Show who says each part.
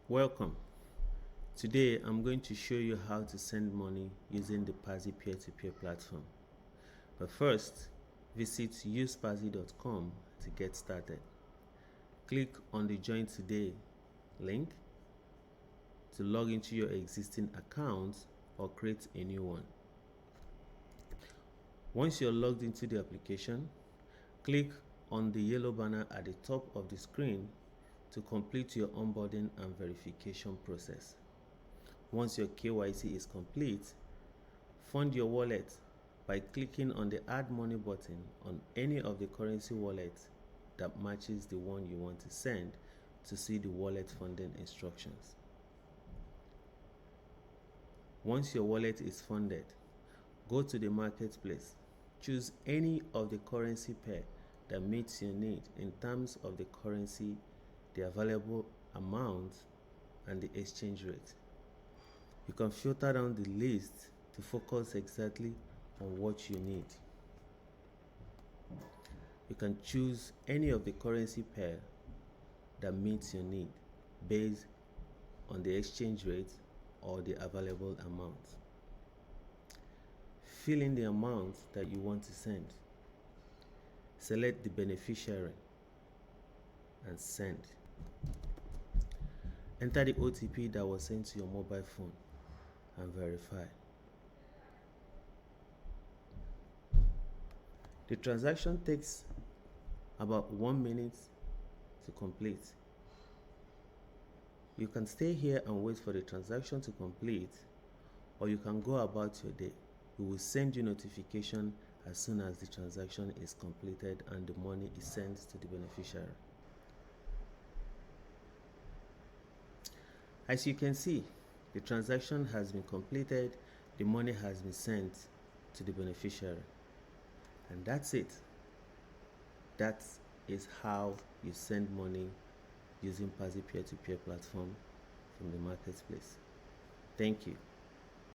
Speaker 1: Welcome. Today I'm going to show you how to send money using the Pazi peer-to-peer platform. But first, visit usepazi.com to get started. Click on the Join Today link to log into your existing account or create a new one. Once you're logged into the application, click on the yellow banner at the top of the screen to complete your onboarding and verification process. Once your KYC is complete, fund your wallet by clicking on the Add Money button on any of the currency wallets that matches the one you want to send to see the wallet funding instructions. Once your wallet is funded, go to the marketplace. Choose any of the currency pair that meets your need in terms of the currency, the available amount, and the exchange rate. You can filter down the list to focus exactly on what you need. You can choose any of the currency pair that meets your need based on the exchange rate or the available amount. Fill in the amount that you want to send. Select the beneficiary and send. Enter the OTP that was sent to your mobile phone and verify. The transaction takes about 1 minute to complete. You can stay here and wait for the transaction to complete, or you can go about your day. We will send you notification as soon as the transaction is completed and the money is sent to the beneficiary. As you can see, the transaction has been completed, the money has been sent to the beneficiary. And that's it. That is how you send money using Pazi peer-to-peer platform from the marketplace. Thank you.